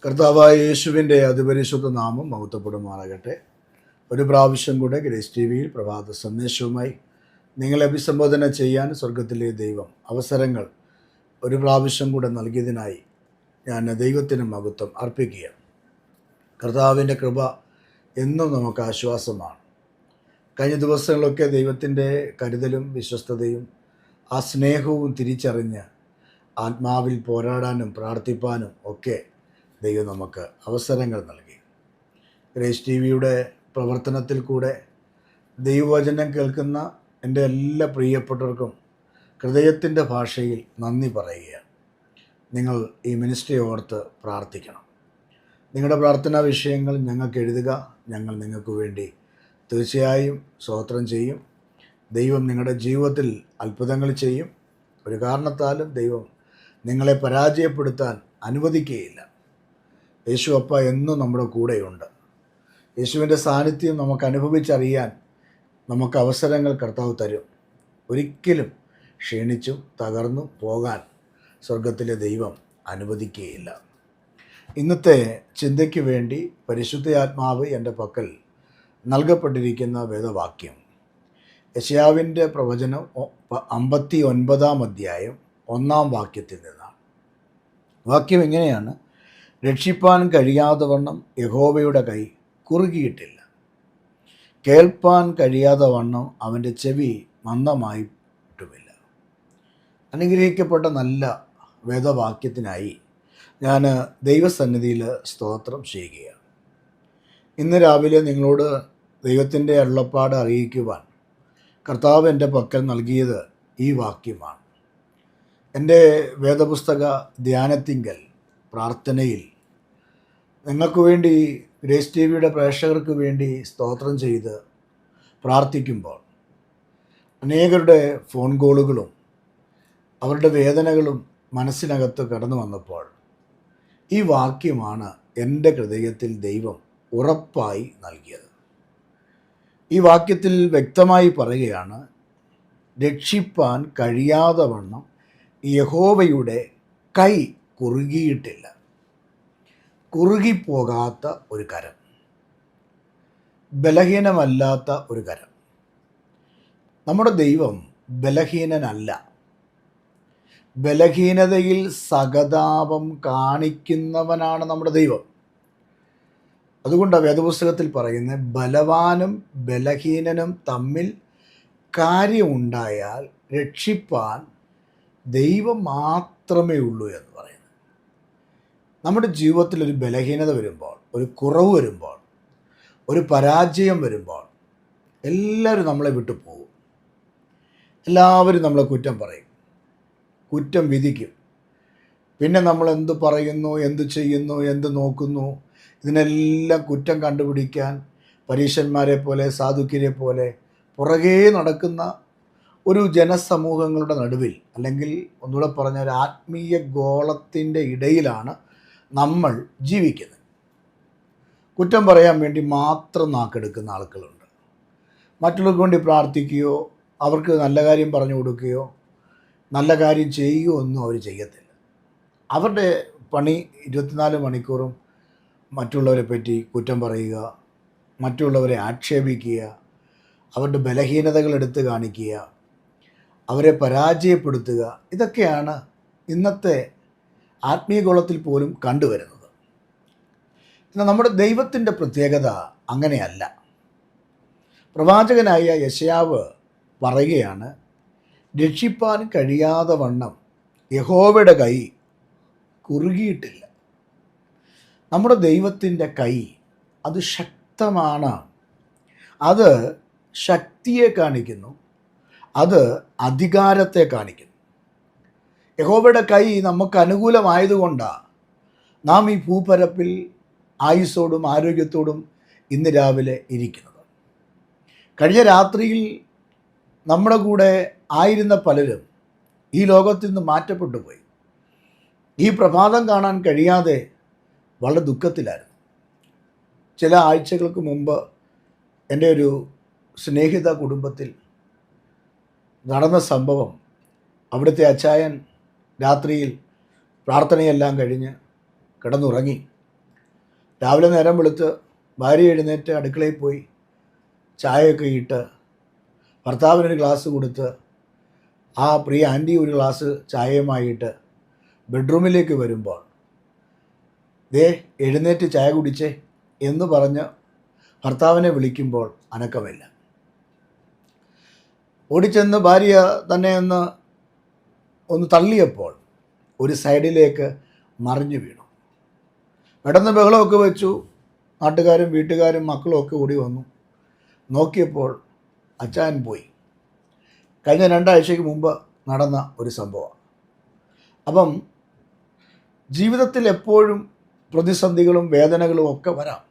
കർത്താവായ യേശുവിൻ്റെ അതിപരിശുദ്ധ നാമം മഹത്വപ്പെടുമാറാകട്ടെ. ഒരു പ്രാവശ്യം കൂടെ ഗ്രേസ് ടി വിയിൽ പ്രഭാത സന്ദേശവുമായി നിങ്ങളെ അഭിസംബോധന ചെയ്യാൻ സ്വർഗത്തിലെ ദൈവം അവസരങ്ങൾ ഒരു പ്രാവശ്യം കൂടെ നൽകിയതിനായി ഞാൻ ദൈവത്തിന് മഹത്വം അർപ്പിക്കുകയാണ്. കർത്താവിൻ്റെ കൃപ എന്നും നമുക്ക് ആശ്വാസമാണ്. കഴിഞ്ഞ ദിവസങ്ങളൊക്കെ ദൈവത്തിൻ്റെ കരുതലും വിശ്വസ്തതയും ആ സ്നേഹവും തിരിച്ചറിഞ്ഞ് ആത്മാവിൽ പോരാടാനും പ്രാർത്ഥിപ്പാനും ഒക്കെ ദൈവം നമുക്ക് അവസരങ്ങൾ നൽകി. ഗ്രേസ് ടി വിയുടെ പ്രവർത്തനത്തിൽ കൂടെ ദൈവവചനം കേൾക്കുന്ന എൻ്റെ എല്ലാ പ്രിയപ്പെട്ടവർക്കും ഹൃദയത്തിൻ്റെ ഭാഷയിൽ നന്ദി പറയുകയാണ്. നിങ്ങൾ ഈ മിനിസ്ട്രി ഓർത്ത് പ്രാർത്ഥിക്കണം. നിങ്ങളുടെ പ്രാർത്ഥനാ വിഷയങ്ങൾ ഞങ്ങൾക്ക് എഴുതുക. ഞങ്ങൾ നിങ്ങൾക്ക് വേണ്ടി തീർച്ചയായും സ്തോത്രം ചെയ്യും. ദൈവം നിങ്ങളുടെ ജീവിതത്തിൽ അത്ഭുതങ്ങൾ ചെയ്യും. ഒരു കാരണത്താലും ദൈവം നിങ്ങളെ പരാജയപ്പെടുത്താൻ അനുവദിക്കുകയില്ല. യേശു അപ്പ എന്നും നമ്മുടെ കൂടെയുണ്ട്. യേശുവിൻ്റെ സാന്നിധ്യം നമുക്ക് അനുഭവിച്ചറിയാൻ നമുക്ക് അവസരങ്ങൾ കർത്താവ് തരും. ഒരിക്കലും ക്ഷീണിച്ചും തകർന്നും പോകാൻ സ്വർഗത്തിലെ ദൈവം അനുവദിക്കുകയില്ല. ഇന്നത്തെ ചിന്തയ്ക്ക് വേണ്ടി പരിശുദ്ധ എൻ്റെ പക്കൽ നൽകപ്പെട്ടിരിക്കുന്ന വേദവാക്യം യെശയ്യാവിൻ്റെ പ്രവചനം 59-ാം അധ്യായം 1-ാം വാക്യത്തിൽ നിന്നാണ്. വാക്യം ഇങ്ങനെയാണ്: രക്ഷിപ്പാൻ കഴിയാതെ വണ്ണം യഹോവയുടെ കൈ കുറുകിയിട്ടില്ല, കേൾപ്പാൻ കഴിയാതെ വണ്ണം അവൻ്റെ ചെവി മന്ദമായിട്ടുമില്ല. അനുഗ്രഹിക്കപ്പെട്ട നല്ല വേദവാക്യത്തിനായി ഞാൻ ദൈവസന്നിധിയിൽ സ്തോത്രം ചെയ്യുകയാണ്. ഇന്ന് രാവിലെ നിങ്ങളോട് ദൈവത്തിൻ്റെ അരുളപ്പാട് അറിയിക്കുവാൻ കർത്താവ് എൻ്റെ പക്കൽ നൽകിയത് ഈ വാക്യമാണ്. എൻ്റെ വേദപുസ്തക ധ്യാനത്തിങ്കൽ പ്രാർത്ഥനയിൽ നിങ്ങൾക്ക് വേണ്ടി ഗ്രേസ് ടി വിയുടെ പ്രേക്ഷകർക്ക് വേണ്ടി സ്തോത്രം ചെയ്ത് പ്രാർത്ഥിക്കുമ്പോൾ അനേകരുടെ ഫോൺ കോളുകളും അവരുടെ വേദനകളും മനസ്സിനകത്ത് കടന്നു വന്നപ്പോൾ ഈ വാക്യമാണ് എൻ്റെ ഹൃദയത്തിൽ ദൈവം ഉറപ്പായി നൽകിയത്. ഈ വാക്യത്തിൽ വ്യക്തമായി പറയുകയാണ്: രക്ഷിപ്പാൻ കഴിയാതെ വണ്ണം യഹോവയുടെ കൈ കുറുകിയിട്ടില്ല. കുറുകിപ്പോകാത്ത ഒരു കരം, ബലഹീനമല്ലാത്ത ഒരു കരം. നമ്മുടെ ദൈവം ബലഹീനനല്ല. ബലഹീനതയിൽ സഹതാപം കാണിക്കുന്നവനാണ് നമ്മുടെ ദൈവം. അതുകൊണ്ടാണ് വേദപുസ്തകത്തിൽ പറയുന്നത്, ബലവാനും ബലഹീനനും തമ്മിൽ കാര്യമുണ്ടായാൽ രക്ഷിപ്പാൻ ദൈവം മാത്രമേ ഉള്ളൂ എന്ന് പറയുന്നത്. നമ്മുടെ ജീവിതത്തിൽ ഒരു ബലഹീനത വരുമ്പോൾ, ഒരു കുറവ് വരുമ്പോൾ, ഒരു പരാജയം വരുമ്പോൾ എല്ലാവരും നമ്മളെ വിട്ടു പോകും. എല്ലാവരും നമ്മളെ കുറ്റം പറയും, കുറ്റം വിധിക്കും. പിന്നെ നമ്മൾ എന്ത് പറയുന്നു, എന്ത് ചെയ്യുന്നു, എന്ത് നോക്കുന്നു, ഇതിനെല്ലാം കുറ്റം കണ്ടുപിടിക്കാൻ പരീശന്മാരെ പോലെ സാധുക്യരെ പോലെ പുറകേ നടക്കുന്ന ഒരു ജനസമൂഹങ്ങളുടെ നടുവിൽ, അല്ലെങ്കിൽ ഒന്നുകൂടെ പറഞ്ഞ ഒരു ആത്മീയ ഗോളത്തിൻ്റെ ഇടയിലാണ് നമ്മൾ ജീവിക്കുന്നത്. കുറ്റം പറയാൻ വേണ്ടി മാത്രം നാക്കെടുക്കുന്ന ആളുകളുണ്ട്. മറ്റുള്ളവർക്ക് വേണ്ടി പ്രാർത്ഥിക്കുകയോ അവർക്ക് നല്ല കാര്യം പറഞ്ഞു കൊടുക്കുകയോ നല്ല കാര്യം ചെയ്യുകയോ ഒന്നും അവർ ചെയ്യത്തില്ല. അവരുടെ പണി 24 മണിക്കൂറും മറ്റുള്ളവരെ പറ്റി കുറ്റം പറയുക, മറ്റുള്ളവരെ ആക്ഷേപിക്കുക, അവരുടെ ബലഹീനതകൾ എടുത്ത് കാണിക്കുക, അവരെ പരാജയപ്പെടുത്തുക. ഇതൊക്കെയാണ് ഇന്നത്തെ ആത്മീയഗോളത്തിൽ പോലും കണ്ടുവരുന്നത്. എന്നാൽ നമ്മുടെ ദൈവത്തിൻ്റെ പ്രത്യേകത അങ്ങനെയല്ല. പ്രവാചകനായ യെശയ്യാവ് പറയുകയാണ്: രക്ഷിപ്പാൻ കഴിയാതെ വണ്ണം യഹോവയുടെ കൈ കുറുകിയിട്ടില്ല. നമ്മുടെ ദൈവത്തിൻ്റെ കൈ അത് ശക്തമാണ്. അത് ശക്തിയെ കാണിക്കുന്നു, അത് അധികാരത്തെ കാണിക്കുന്നു. യഹോവയുടെ കൈ നമുക്ക് അനുകൂലമായതുകൊണ്ടാണ് നാം ഈ ഭൂപരപ്പിൽ ആയുസ്സോടും ആരോഗ്യത്തോടും ഇന്ന് രാവിലെ ഇരിക്കുന്നത്. കഴിഞ്ഞ രാത്രിയിൽ നമ്മുടെ കൂടെ ആയിരുന്ന പലരും ഈ ലോകത്തിൽ നിന്ന് മാറ്റപ്പെട്ടു പോയി. ഈ പ്രഭാതം കാണാൻ കഴിയാതെ വളരെ ദുഃഖത്തിലായിരുന്നു. ചില ആഴ്ചകൾക്ക് മുമ്പ് എൻ്റെ ഒരു സ്നേഹിത കുടുംബത്തിൽ നടന്ന സംഭവം, അവിടുത്തെ അച്ചായൻ രാത്രിയിൽ പ്രാർത്ഥനയെല്ലാം കഴിഞ്ഞ് കിടന്നുറങ്ങി. രാവിലെ നേരം വെളുത്ത് ഭാര്യ എഴുന്നേറ്റ് അടുക്കളയിൽ പോയി ചായയൊക്കെ ഇട്ട് ഭർത്താവിനൊരു ഗ്ലാസ് കൊടുത്ത് ആ പ്രിയ ആൻറ്റി ഒരു ഗ്ലാസ് ചായയുമായിട്ട് ബെഡ്റൂമിലേക്ക് വരുമ്പോൾ ദേ എഴുന്നേറ്റ് ചായ കുടിച്ചേ എന്ന് പറഞ്ഞ് ഭർത്താവിനെ വിളിക്കുമ്പോൾ അനക്കമില്ല. ഓടിച്ചെന്ന് ഭാര്യ തന്നെ ഒന്ന് തള്ളിയപ്പോൾ ഒരു സൈഡിലേക്ക് മറിഞ്ഞു വീണു. പെട്ടെന്ന് ബഹളമൊക്കെ വെച്ചു. നാട്ടുകാരും വീട്ടുകാരും മക്കളും ഒക്കെ ഓടി വന്നു. നോക്കിയപ്പോൾ അച്ചായൻ പോയി. കഴിഞ്ഞ 2 ആഴ്ചയ്ക്ക് മുമ്പ് നടന്ന ഒരു സംഭവം. അപ്പം ജീവിതത്തിൽ എപ്പോഴും പ്രതിസന്ധികളും വേദനകളും ഒക്കെ വരാം.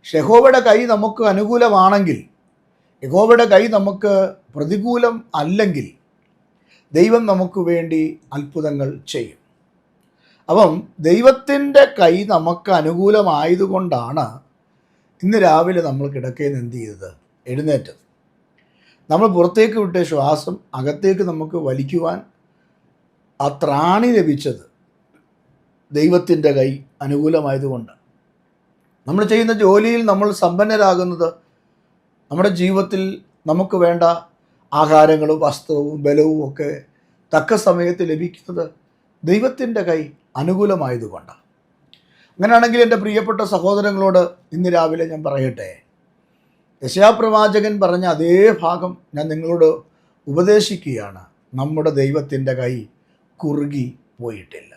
യഹോവയുടെ കൈ നമുക്ക് അനുകൂലമാണെങ്കിൽ, യഹോവയുടെ കൈ നമുക്ക് പ്രതികൂലം അല്ലെങ്കിൽ ദൈവം നമുക്ക് വേണ്ടി അത്ഭുതങ്ങൾ ചെയ്യും. അപ്പം ദൈവത്തിൻ്റെ കൈ നമുക്ക് അനുകൂലമായതുകൊണ്ടാണ് ഇന്ന് രാവിലെ നമ്മൾ കിടക്കയിൽ നിന്ന് എന്ത് ചെയ്തത്? എഴുന്നേറ്റത്. നമ്മൾ പുറത്തേക്ക് വിട്ട ശ്വാസം അകത്തേക്ക് നമുക്ക് വലിക്കുവാൻ ആ ത്രാണി ലഭിച്ചത് ദൈവത്തിൻ്റെ കൈ അനുകൂലമായതുകൊണ്ട്. നമ്മൾ ചെയ്യുന്ന ജോലിയിൽ നമ്മൾ സമ്പന്നരാകുന്നത്, നമ്മുടെ ജീവിതത്തിൽ നമുക്ക് വേണ്ട ആഹാരങ്ങളും വസ്ത്രവും ബലവും ഒക്കെ തക്ക സമയത്ത് ലഭിക്കുന്നത് ദൈവത്തിൻ്റെ കൈ അനുകൂലമായതുകൊണ്ടാണ്. അങ്ങനെയാണെങ്കിൽ എൻ്റെ പ്രിയപ്പെട്ട സഹോദരങ്ങളോട് ഇന്ന് രാവിലെ ഞാൻ പറയട്ടെ, യെശയ്യാപ്രവാചകൻ പറഞ്ഞ അതേ ഭാഗം ഞാൻ നിങ്ങളോട് ഉപദേശിക്കുകയാണ്. നമ്മുടെ ദൈവത്തിൻ്റെ കൈ കുറുകി പോയിട്ടില്ല.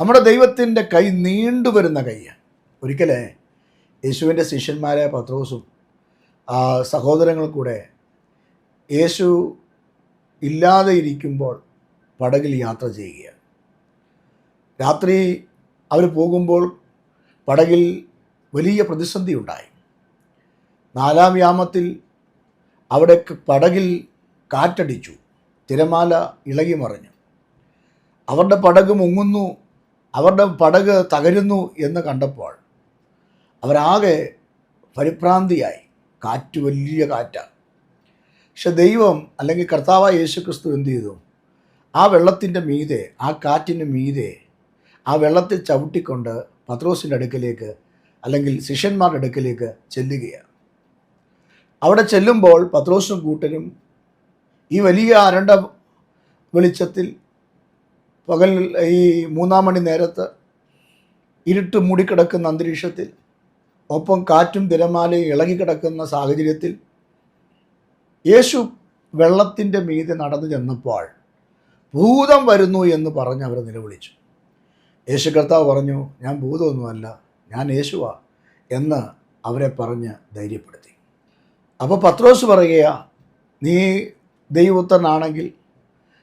നമ്മുടെ ദൈവത്തിൻ്റെ കൈ നീണ്ടുവരുന്ന കൈയാണ്. ഒരിക്കലേ യേശുവിൻ്റെ ശിഷ്യന്മാരായ പത്രോസും സഹോദരങ്ങൾ കൂടെ യേശു ഇല്ലാതെ ഇരിക്കുമ്പോൾ പടകിൽ യാത്ര ചെയ്യുകയാണ്. രാത്രി അവർ പോകുമ്പോൾ പടകിൽ വലിയ പ്രതിസന്ധി ഉണ്ടായി. 4-ാം യാമത്തിൽ അവിടെ പടകിൽ കാറ്റടിച്ചു, തിരമാല ഇളകി മറിഞ്ഞു. അവരുടെ പടക് മുങ്ങുന്നു, അവരുടെ പടക് തകരുന്നു എന്ന് കണ്ടപ്പോൾ അവരാകെ പരിഭ്രാന്തിയായി. കാറ്റ് വലിയ കാറ്റാണ്. പക്ഷെ ദൈവം അല്ലെങ്കിൽ കർത്താവായ യേശുക്രിസ്തു എന്ത് ചെയ്തു? ആ വെള്ളത്തിൻ്റെ മീതെ, ആ കാറ്റിന് മീതെ ആ വെള്ളത്തിൽ ചവിട്ടിക്കൊണ്ട് പത്രോസിൻ്റെ അടുക്കലേക്ക് അല്ലെങ്കിൽ ശിഷ്യന്മാരുടെ അടുക്കലേക്ക് ചെല്ലുകയാണ്. അവിടെ ചെല്ലുമ്പോൾ പത്രോസും കൂട്ടരും ഈ വലിയ അരണ്ട വെളിച്ചത്തിൽ പകൽ ഈ 3-ാം മണി നേരത്ത് ഇരുട്ട് മൂടിക്കിടക്കുന്ന അന്തരീക്ഷത്തിൽ, ഒപ്പം കാറ്റും തിരമാലയും ഇളകിക്കിടക്കുന്ന സാഹചര്യത്തിൽ യേശു വെള്ളത്തിൻ്റെ മീതെ നടന്നു ചെന്നപ്പോൾ ഭൂതം വരുന്നു എന്ന് പറഞ്ഞ് അവർ നിലവിളിച്ചു. യേശു കർത്താവ് പറഞ്ഞു, ഞാൻ ഭൂതമൊന്നുമല്ല, ഞാൻ യേശുവാ എന്ന് അവരെ പറഞ്ഞ് ധൈര്യപ്പെടുത്തി. അപ്പോൾ പത്രോസ് പറയുക, നീ ദൈവപുത്രനാണെങ്കിൽ,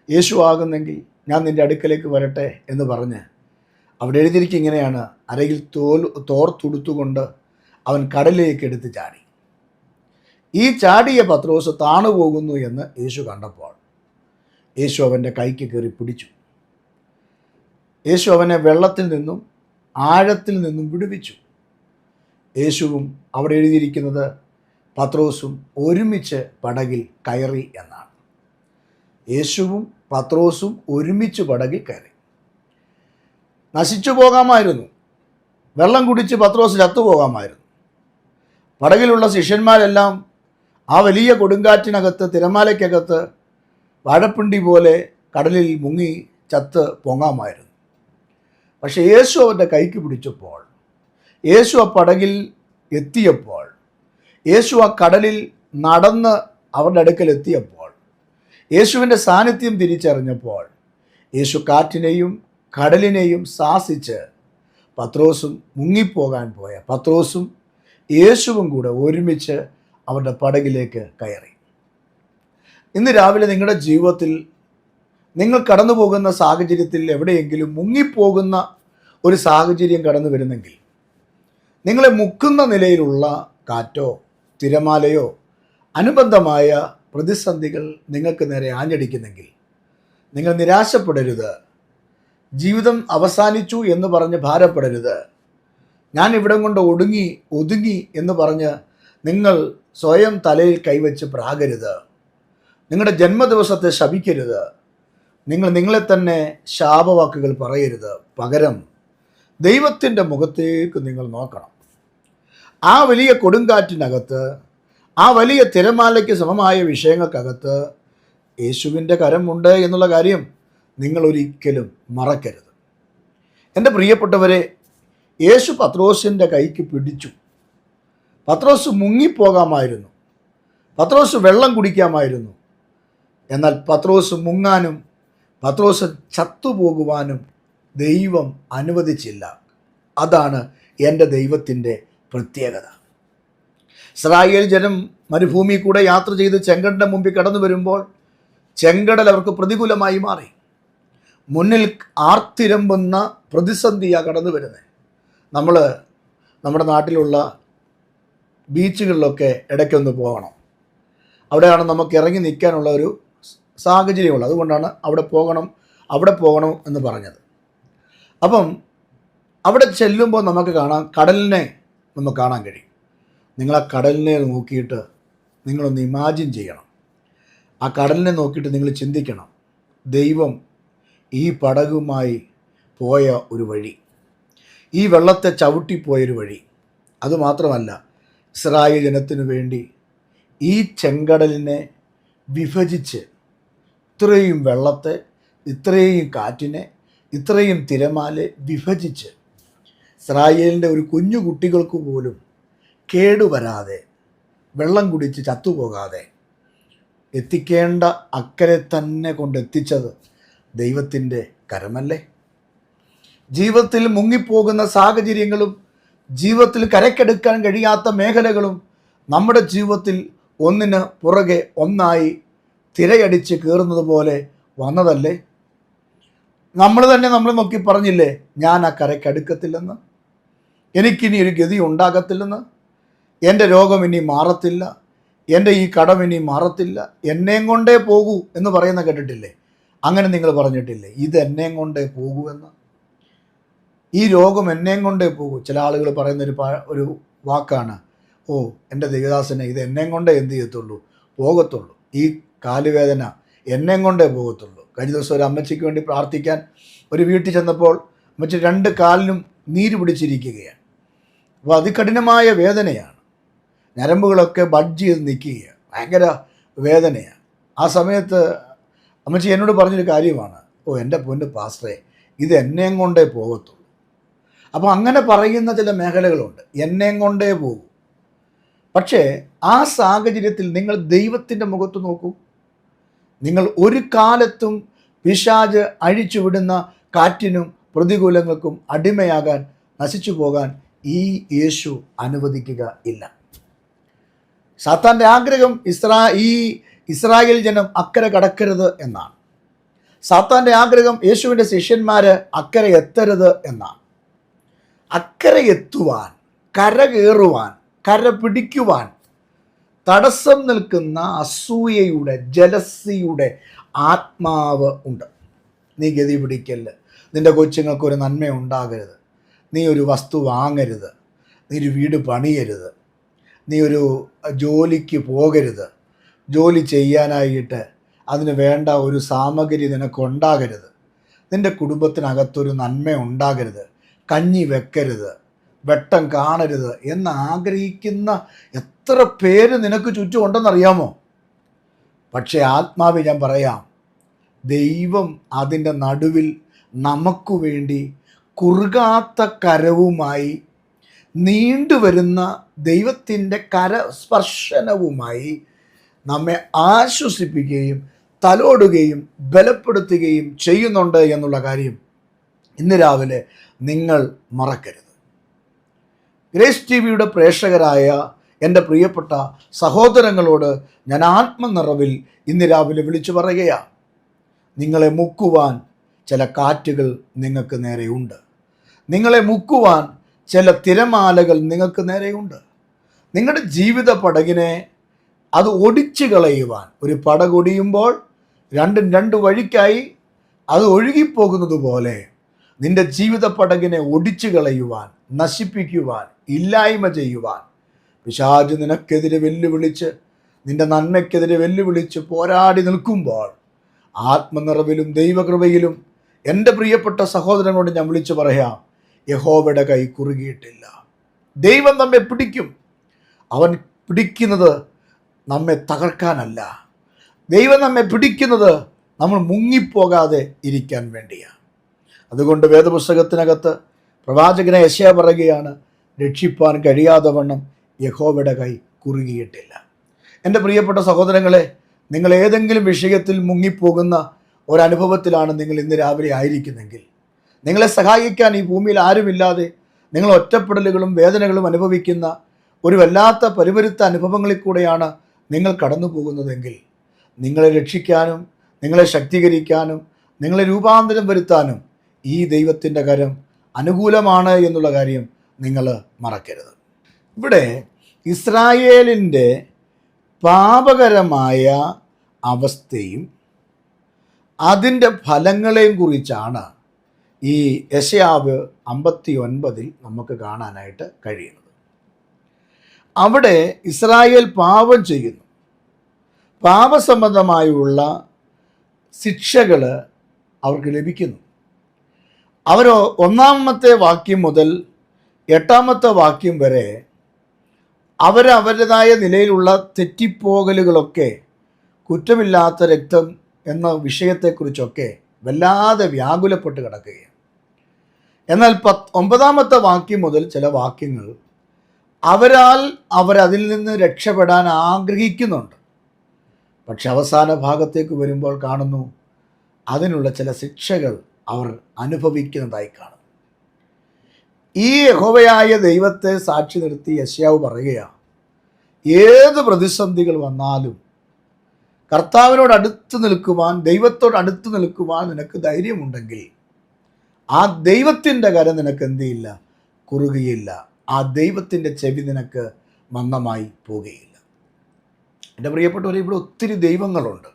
യേശു ആകുന്നെങ്കിൽ ഞാൻ നിൻ്റെ അടുക്കലേക്ക് വരട്ടെ എന്ന് പറഞ്ഞ് അവിടെ എഴുതിയിരിക്കുക ഇങ്ങനെയാണ്: അരയിൽ തോർത്തുടുത്തുകൊണ്ട് അവൻ കടലിലേക്ക് എടുത്ത് ചാടി. ഈ ചാടിയ പത്രോസ് താണുപോകുന്നു എന്ന് യേശു കണ്ടപ്പോൾ യേശു അവൻ്റെ കൈക്ക് കയറി പിടിച്ചു. യേശു അവനെ വെള്ളത്തിൽ നിന്നും ആഴത്തിൽ നിന്നും വിടുവിച്ചു. യേശുവും അവിടെ എഴുതിയിരിക്കുന്നത് പത്രോസും ഒരുമിച്ച് പടകിൽ കയറി എന്നാണ്. യേശുവും പത്രോസും ഒരുമിച്ച് പടകിൽ കയറി. നശിച്ചു പോകാമായിരുന്നു, വെള്ളം കുടിച്ച് പത്രോസ് ചത്തുപോകാമായിരുന്നു. പടകിലുള്ള ശിഷ്യന്മാരെല്ലാം ആ വലിയ കൊടുങ്കാറ്റിനകത്ത്, തിരമാലയ്ക്കകത്ത് വാഴപ്പിണ്ടി പോലെ കടലിൽ മുങ്ങി ചത്ത് പൊങ്ങാമായിരുന്നു. പക്ഷേ യേശു അവൻ്റെ കൈക്ക് പിടിച്ചപ്പോൾ, യേശു ആ പടകിൽ എത്തിയപ്പോൾ, യേശു ആ കടലിൽ നടന്ന് അവരുടെ അടുക്കൽ എത്തിയപ്പോൾ, യേശുവിൻ്റെ സാന്നിധ്യം തിരിച്ചറിഞ്ഞപ്പോൾ യേശു കാറ്റിനെയും കടലിനെയും ശാസിച്ച് പത്രോസും മുങ്ങിപ്പോകാൻ പോയ പത്രോസും യേശുവും കൂടെ ഒരുമിച്ച് അവരുടെ പടകിലേക്ക് കയറി. ഇന്ന് രാവിലെ നിങ്ങളുടെ ജീവിതത്തിൽ നിങ്ങൾ കടന്നു പോകുന്ന സാഹചര്യത്തിൽ എവിടെയെങ്കിലും മുങ്ങിപ്പോകുന്ന ഒരു സാഹചര്യം കടന്നു വരുന്നെങ്കിൽ, നിങ്ങളെ മുക്കുന്ന നിലയിലുള്ള കാറ്റോ തിരമാലയോ അനുബന്ധമായ പ്രതിസന്ധികൾ നിങ്ങൾക്ക് നേരെ ആഞ്ഞടിക്കുന്നെങ്കിൽ നിങ്ങൾ നിരാശപ്പെടരുത്. ജീവിതം അവസാനിച്ചു എന്ന് പറഞ്ഞ് ഭാരപ്പെടരുത്. ഞാൻ ഇവിടം കൊണ്ട് ഒതുങ്ങി എന്ന് പറഞ്ഞ് നിങ്ങൾ സ്വയം തലയിൽ കൈവച്ച് പ്രാകരുത്. നിങ്ങളുടെ ജന്മദിവസത്തെ ശപിക്കരുത്. നിങ്ങളെ തന്നെ ശാപവാക്കുകൾ പറയരുത്. പകരം ദൈവത്തിൻ്റെ മുഖത്തേക്ക് നിങ്ങൾ നോക്കണം. ആ വലിയ കൊടുങ്കാറ്റിനകത്ത്, ആ വലിയ തിരമാലയ്ക്ക് സമമായ വിഷയങ്ങൾക്കകത്ത് യേശുവിൻ്റെ കരമുണ്ട് എന്നുള്ള കാര്യം നിങ്ങൾ ഒരിക്കലും മറക്കരുത്. എൻ്റെ പ്രിയപ്പെട്ടവരെ, യേശു പത്രോസിൻ്റെ കൈക്ക് പിടിച്ചു. പത്രോസ് മുങ്ങിപ്പോകാമായിരുന്നു, പത്രോസ് വെള്ളം കുടിക്കാമായിരുന്നു. എന്നാൽ പത്രോസ് മുങ്ങാനും പത്രോസ് ചത്തുപോകുവാനും ദൈവം അനുവദിച്ചില്ല. അതാണ് എൻ്റെ ദൈവത്തിൻ്റെ പ്രത്യേകത. ഇസ്രായേൽ ജനം മരുഭൂമി കൂടെ യാത്ര ചെയ്ത് ചെങ്കടലിൻ്റെ മുമ്പിൽ കടന്നു വരുമ്പോൾ ചെങ്കടൽ അവർക്ക് പ്രതികൂലമായി മാറി. മുന്നിൽ ആർത്തിരമ്പുന്ന പ്രതിസന്ധിയാണ് കടന്നു വരുന്നത്. നമ്മൾ നമ്മുടെ നാട്ടിലുള്ള ബീച്ചുകളിലൊക്കെ ഇടയ്ക്കൊന്ന് പോകണം. അവിടെയാണ് നമുക്ക് ഇറങ്ങി നിൽക്കാനുള്ള ഒരു സാഹചര്യമുള്ളത്. അതുകൊണ്ടാണ് അവിടെ പോകണം എന്ന് പറഞ്ഞത്. അപ്പം അവിടെ ചെല്ലുമ്പോൾ നമുക്ക് കടലിനെ നമുക്ക് കാണാൻ കഴിയും. നിങ്ങൾ ആ കടലിനെ നോക്കിയിട്ട് നിങ്ങളൊന്ന് ഇമാജിൻ ചെയ്യണം. ആ കടലിനെ നോക്കിയിട്ട് നിങ്ങൾ ചിന്തിക്കണം, ദൈവം ഈ പടകുമായി പോയ ഒരു വഴി, ഈ വെള്ളത്തെ ചവിട്ടിപ്പോയൊരു വഴി. അതുമാത്രമല്ല, ഇസ്രായേൽ ജനത്തിനു വേണ്ടി ഈ ചെങ്കടലിനെ വിഭജിച്ച് ഇത്രയും വെള്ളത്തെ, ഇത്രയും കാറ്റിനെ, ഇത്രയും തിരമാലെ വിഭജിച്ച് ഇസ്രായേലിൻ്റെ ഒരു കുഞ്ഞു കുട്ടികൾക്ക് പോലും കേടുവരാതെ, വെള്ളം കുടിച്ച് ചത്തുപോകാതെ എത്തിക്കേണ്ട അക്കരെ തന്നെ കൊണ്ടെത്തിച്ചത് ദൈവത്തിൻ്റെ കരമല്ലേ? ജീവിതത്തിൽ മുങ്ങിപ്പോകുന്ന സാഹചര്യങ്ങളും ജീവിതത്തിൽ കരക്കെടുക്കാൻ കഴിയാത്ത മേഖലകളും നമ്മുടെ ജീവിതത്തിൽ ഒന്നിന് പുറകെ ഒന്നായി തിരയടിച്ച് കയറുന്നത് പോലെ വന്നതല്ലേ? നമ്മൾ നോക്കി പറഞ്ഞില്ലേ, ഞാൻ ആ കരയ്ക്കടുക്കത്തില്ലെന്ന്, എനിക്കിനി ഒരു ഗതി ഉണ്ടാകത്തില്ലെന്ന്, എൻ്റെ രോഗം ഇനി മാറത്തില്ല, എൻ്റെ ഈ കടം ഇനി മാറത്തില്ല, എന്നെയും കൊണ്ടേ പോകൂ എന്ന് പറയുന്ന കേട്ടിട്ടില്ലേ? അങ്ങനെ നിങ്ങൾ പറഞ്ഞിട്ടില്ലേ, ഇത് എന്നെയും കൊണ്ടേ പോകൂ എന്ന്? ഈ രോഗം എന്നെയും കൊണ്ടേ പോകൂ. ചില ആളുകൾ പറയുന്നൊരു ഒരു വാക്കാണ്, ഓ എൻ്റെ ദേവദാസനെ, ഇത് എന്നെയും കൊണ്ടേ എന്ത് ചെയ്യത്തുള്ളൂ, പോകത്തുള്ളൂ, ഈ കാലുവേദന എന്നെയും കൊണ്ടേ പോകത്തുള്ളൂ. കഴിഞ്ഞ ദിവസം ഒരു അമ്മച്ചിക്ക് വേണ്ടി പ്രാർത്ഥിക്കാൻ ഒരു വീട്ടിൽ ചെന്നപ്പോൾ അമ്മച്ചി 2 കാലിനും നീര് പിടിച്ചിരിക്കുകയാണ്. അപ്പോൾ അതികഠിനമായ വേദനയാണ്, ഞരമ്പുകളൊക്കെ ബഡ്ജ് ചെയ്ത് നിൽക്കുകയാണ്, ഭയങ്കര വേദനയാണ്. ആ സമയത്ത് അമ്മച്ചി എന്നോട് പറഞ്ഞൊരു കാര്യമാണ്, ഓ എൻ്റെ പൊന്ന് പാസ്റ്ററെ, ഇത് എന്നെയും കൊണ്ടേ പോകത്തുള്ളൂ. അപ്പോൾ അങ്ങനെ പറയുന്ന ചില മേഖലകളുണ്ട്, എന്നെയും കൊണ്ടേ പോകും. പക്ഷേ ആ സാഹചര്യത്തിൽ നിങ്ങൾ ദൈവത്തിൻ്റെ മുഖത്ത് നോക്കൂ. നിങ്ങൾ ഒരു കാലത്തും പിശാച് അഴിച്ചുവിടുന്ന കാറ്റിനും പ്രതികൂലങ്ങൾക്കും അടിമയാകാൻ, നശിച്ചു പോകാൻ ഈ യേശു അനുവദിക്കുക ഇല്ല. സാത്താൻ്റെ ആഗ്രഹം ഈ ഇസ്രായേൽ ജനം അക്കരെ കടക്കരുത് എന്നാണ്. സാത്താൻ്റെ ആഗ്രഹം യേശുവിൻ്റെ ശിഷ്യന്മാർ അക്കരെ എത്തരുത് എന്നാണ്. അക്കരെ എത്തുവാൻ, കര കയറുവാൻ, കര പിടിക്കുവാൻ തടസ്സം നിൽക്കുന്ന അസൂയയുടെ, ജലസിയുടെ ആത്മാവ് ഉണ്ട്. നീ ഗതി പിടിക്കല്ല്, നിൻ്റെ കൊച്ചുങ്ങൾക്കൊരു നന്മ ഉണ്ടാകരുത്, നീ ഒരു വസ്തു വാങ്ങരുത്, നീ ഒരു വീട് പണിയരുത്, നീ ഒരു ജോലിക്ക് പോകരുത്, ജോലി ചെയ്യാനായിട്ട് അതിന് വേണ്ട ഒരു സാമഗ്രി നിനക്കുണ്ടാകരുത്, നിൻ്റെ കുടുംബത്തിനകത്തൊരു നന്മ ഉണ്ടാകരുത്, കഞ്ഞി വെക്കരുത്, വെട്ടം കാണരുത് എന്ന് ആഗ്രഹിക്കുന്ന എത്ര പേര് നിനക്ക് ചുറ്റും ഉണ്ടെന്നറിയാമോ? പക്ഷേ ആത്മാവിൽ ഞാൻ പറയാം, ദൈവം അതിൻ്റെ നടുവിൽ നമുക്ക് വേണ്ടി കുറുകാത്ത കരവുമായി, നീണ്ടുവരുന്ന ദൈവത്തിൻ്റെ കരസ്പർശനവുമായി നമ്മെ ആശ്വസിപ്പിക്കുകയും തലോടുകയും ബലപ്പെടുത്തുകയും ചെയ്യുന്നുണ്ട് എന്നുള്ള കാര്യം ഇന്ന് രാവിലെ നിങ്ങൾ മറക്കരുത്. ഗ്രേസ് ടി വിയുടെ പ്രേക്ഷകരായ എൻ്റെ പ്രിയപ്പെട്ട സഹോദരങ്ങളോട് ഞാൻ ആത്മനിറവിൽ ഇന്ന് രാവിലെ വിളിച്ചു പറയുകയാണ്, നിങ്ങളെ മുക്കുവാൻ ചില കാറ്റുകൾ നിങ്ങൾക്ക് നേരെയുണ്ട്, നിങ്ങളെ മുക്കുവാൻ ചില തിരമാലകൾ നിങ്ങൾക്ക് നേരെയുണ്ട്. നിങ്ങളുടെ ജീവിത പടകിനെ അത് ഒടിച്ചു കളയുവാൻ, ഒരു പടകൊടിയുമ്പോൾ രണ്ടും 2 വഴിക്കായി അത് ഒഴുകിപ്പോകുന്നത് പോലെ നിൻ്റെ ജീവിത പടകിനെ ഒടിച്ചു കളയുവാൻ, നശിപ്പിക്കുവാൻ, ഇല്ലായ്മ ചെയ്യുവാൻ പിശാച് നിനക്കെതിരെ വെല്ലുവിളിച്ച്, നിൻ്റെ നന്മയ്ക്കെതിരെ വെല്ലുവിളിച്ച് പോരാടി നിൽക്കുമ്പോൾ ആത്മനിറവിലും ദൈവകൃപയിലും എൻ്റെ പ്രിയപ്പെട്ട സഹോദരനോട് ഞാൻ വിളിച്ചു പറയാം, യഹോവയുടെ കൈ കുറുകിയിട്ടില്ല. ദൈവം നമ്മെ പിടിക്കും. അവൻ പിടിക്കുന്നത് നമ്മെ തകർക്കാനല്ല. ദൈവം നമ്മെ പിടിക്കുന്നത് നമ്മൾ മുങ്ങിപ്പോകാതെ ഇരിക്കാൻ വേണ്ടിയാണ്. അതുകൊണ്ട് വേദപുസ്തകത്തിനകത്ത് പ്രവാചകനെ യെശയ്യാ പറയുകയാണ്, രക്ഷിപ്പാൻ കഴിയാതെ വണ്ണം യഹോവയുടെ കൈ കുറുകിയിട്ടില്ല. എൻ്റെ പ്രിയപ്പെട്ട സഹോദരങ്ങളെ, നിങ്ങൾ ഏതെങ്കിലും വിഷയത്തിൽ മുങ്ങിപ്പോകുന്ന ഒരനുഭവത്തിലാണ് നിങ്ങൾ ഇന്ന് രാവിലെ ആയിരിക്കുന്നെങ്കിൽ, നിങ്ങളെ സഹായിക്കാൻ ഈ ഭൂമിയിൽ ആരുമില്ലാതെ നിങ്ങൾ ഒറ്റപ്പെടലുകളും വേദനകളും അനുഭവിക്കുന്ന ഒരു വല്ലാത്ത പരിവരുത്ത അനുഭവങ്ങളിൽ കൂടെയാണ് നിങ്ങൾ കടന്നു പോകുന്നതെങ്കിൽ, നിങ്ങളെ രക്ഷിക്കാനും നിങ്ങളെ ശക്തീകരിക്കാനും നിങ്ങളെ രൂപാന്തരം വരുത്താനും ഈ ദൈവത്തിൻ്റെ കരം അനുകൂലമാണ് എന്നുള്ള കാര്യം നിങ്ങൾ മറക്കരുത്. ഇവിടെ ഇസ്രായേലിൻ്റെ പാപകരമായ അവസ്ഥയും അതിൻ്റെ ഫലങ്ങളെയും കുറിച്ചാണ് ഈ യെശയ്യാവ് 59 നമുക്ക് കാണാനായിട്ട് കഴിയുന്നത്. അവിടെ ഇസ്രായേൽ പാപം ചെയ്യുന്നു. പാപസംബന്ധമായുള്ള ശിക്ഷകൾ അവർക്ക് ലഭിക്കുന്നു. അവർ 1-ാമത്തെ വാക്യം മുതൽ 8-ാമത്തെ വാക്യം വരെ അവരവരുടേതായ നിലയിലുള്ള തെറ്റിപ്പോകലുകളൊക്കെ, കുറ്റമില്ലാത്ത രക്തം എന്ന വിഷയത്തെക്കുറിച്ചൊക്കെ വല്ലാതെ വ്യാകുലപ്പെട്ട് കിടക്കുകയാണ്. എന്നാൽ 9-ാമത്തെ വാക്യം മുതൽ ചില വാക്യങ്ങൾ അവരതിൽ നിന്ന് രക്ഷപ്പെടാൻ ആഗ്രഹിക്കുന്നുണ്ട്. പക്ഷെ അവസാന ഭാഗത്തേക്ക് വരുമ്പോൾ കാണുന്നു അതിനുള്ള ചില ശിക്ഷകൾ അവർ അനുഭവിക്കുന്നതായി കാണുന്നു. ഈ യഹോവയായ ദൈവത്തെ സാക്ഷി നിർത്തി യെശയ്യാവ് പറയുകയാണ്, ഏത് പ്രതിസന്ധികൾ വന്നാലും കർത്താവിനോട് അടുത്ത് നിൽക്കുവാൻ, ദൈവത്തോട് അടുത്ത് നിൽക്കുവാൻ നിനക്ക് ധൈര്യമുണ്ടെങ്കിൽ ആ ദൈവത്തിൻ്റെ കരം നിനക്ക് എന്ത് ചെയ്യില്ല, കുറുകയില്ല. ആ ദൈവത്തിൻ്റെ ചെവി നിനക്ക് മന്ദമായി പോവുകയില്ല. എൻ്റെ പ്രിയപ്പെട്ടവരെ, ഇവിടെ ഒത്തിരി ദൈവങ്ങളുണ്ട്.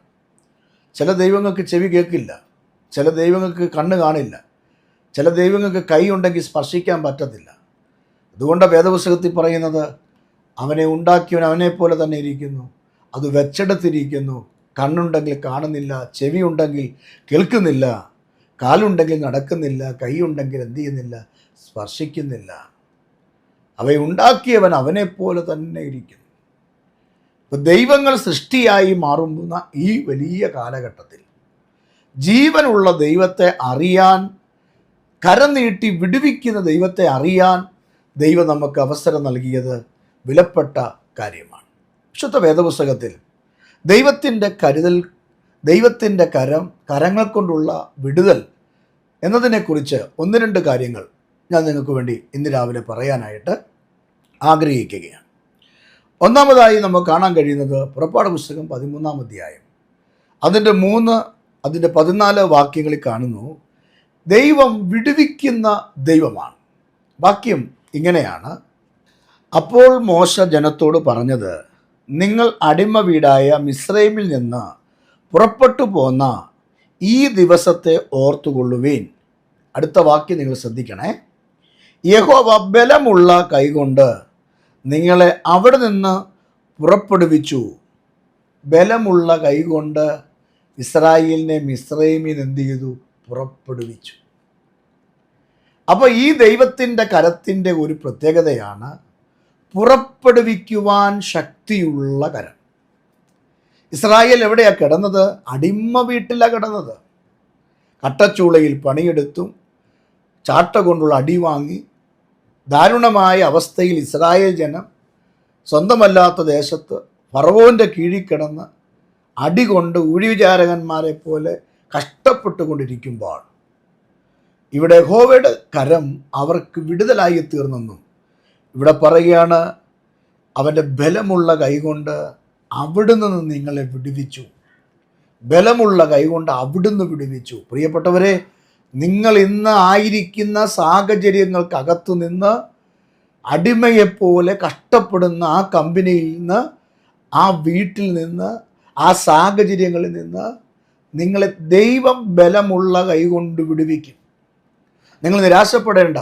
ചില ദൈവങ്ങൾക്ക് ചെവി കേൾക്കില്ല, ചില ദൈവങ്ങൾക്ക് കണ്ണ് കാണില്ല, ചില ദൈവങ്ങൾക്ക് കൈ ഉണ്ടെങ്കിൽ സ്പർശിക്കാൻ പറ്റത്തില്ല. അതുകൊണ്ടാണ് വേദപുസ്തകത്തിൽ പറയുന്നത്, അവനെ ഉണ്ടാക്കിയവൻ അവനെപ്പോലെ തന്നെ ഇരിക്കുന്നു, അത് വെച്ചെടുത്തിരിക്കുന്നു. കണ്ണുണ്ടെങ്കിൽ കാണുന്നില്ല, ചെവി ഉണ്ടെങ്കിൽ കേൾക്കുന്നില്ല, കാലുണ്ടെങ്കിൽ നടക്കുന്നില്ല, കൈ ഉണ്ടെങ്കിൽ എന്ത് ചെയ്യുന്നില്ല, സ്പർശിക്കുന്നില്ല. അവയെ ഉണ്ടാക്കിയവൻ അവനെപ്പോലെ തന്നെ ഇരിക്കുന്നു. ഇപ്പോൾ ദൈവങ്ങൾ സൃഷ്ടിയായി മാറുന്ന ഈ വലിയ കാലഘട്ടത്തിൽ ജീവനുള്ള ദൈവത്തെ അറിയാൻ, കരം നീട്ടി വിടുവിക്കുന്ന ദൈവത്തെ അറിയാൻ ദൈവം നമുക്ക് അവസരം നൽകിയത് വിലപ്പെട്ട കാര്യമാണ്. വിശുദ്ധ വേദപുസ്തകത്തിൽ ദൈവത്തിൻ്റെ കരുതൽ, ദൈവത്തിൻ്റെ കരങ്ങൾ കൊണ്ടുള്ള വിടുതൽ എന്നതിനെക്കുറിച്ച് 1-2 കാര്യങ്ങൾ ഞാൻ നിങ്ങൾക്ക് വേണ്ടി ഇന്ന് രാവിലെ പറയാനായിട്ട് ആഗ്രഹിക്കുകയാണ്. ഒന്നാമതായി നമുക്ക് കാണാൻ കഴിയുന്നത് പുറപ്പാട് പുസ്തകം 13-ാം അധ്യായം അതിൻ്റെ 14 വാക്യങ്ങളിൽ കാണുന്നു, ദൈവം വിടുവിക്കുന്ന ദൈവമാണ്. വാക്യം ഇങ്ങനെയാണ്, അപ്പോൾ മോശ ജനത്തോട് പറഞ്ഞത്, നിങ്ങൾ അടിമ വീടായ മിസ്രൈമിൽ നിന്ന് പുറപ്പെട്ടു പോന്ന ഈ ദിവസത്തെ ഓർത്തുകൊള്ളുവീൻ. അടുത്ത വാക്യം നിങ്ങൾ ശ്രദ്ധിക്കണേ. യഹോവ ബലമുള്ള കൈകൊണ്ട് നിങ്ങളെ അവിടെ നിന്ന് പുറപ്പെടുവിച്ചു. ബലമുള്ള കൈകൊണ്ട് ഇസ്രായേലിനെ മിസ്രൈമിൽ എന്ത് ചെയ്തു, പുറപ്പെടുവിച്ചു. അപ്പോൾ ഈ ദൈവത്തിൻ്റെ കരത്തിൻ്റെ ഒരു പ്രത്യേകതയാണ് പുറപ്പെടുവിക്കുവാൻ ശക്തിയുള്ള കരം. ഇസ്രായേൽ എവിടെയാണ് കിടന്നത്? അടിമ വീട്ടിലാണ് കിടന്നത്. കട്ടച്ചൂളയിൽ പണിയെടുത്തും ചാട്ട കൊണ്ടുള്ള അടി വാങ്ങി ദാരുണമായ അവസ്ഥയിൽ ഇസ്രായേൽ ജനം സ്വന്തമല്ലാത്ത ദേശത്ത് ഫറവോൻ്റെ കീഴിൽ കിടന്ന് അടികൊണ്ട് ഊഴിവിചാരകന്മാരെ പോലെ കഷ്ടപ്പെട്ടുകൊണ്ടിരിക്കുമ്പോൾ ഇവിടെ യഹോവയുടെ കരം അവർക്ക് വിടുതലായി തീർന്നെന്നും ഇവിടെ പറയുകയാണ്, അവൻ്റെ ബലമുള്ള കൈകൊണ്ട് അവിടുന്ന് നിങ്ങളെ വിടുവിച്ചു. ബലമുള്ള കൈകൊണ്ട് അവിടുന്ന് വിടുവിച്ചു. പ്രിയപ്പെട്ടവരെ, നിങ്ങൾ ഇന്ന് ആയിരിക്കുന്ന സാഹചര്യങ്ങൾക്കകത്തു നിന്ന് അടിമയെപ്പോലെ കഷ്ടപ്പെടുന്ന ആ കമ്പനിയിൽ നിന്ന്, ആ വീട്ടിൽ നിന്ന്, ആ സാഹചര്യങ്ങളിൽ നിന്ന് നിങ്ങളെ ദൈവം ബലമുള്ള കൈകൊണ്ട് വിടുവിക്കും. നിങ്ങൾ നിരാശപ്പെടേണ്ട.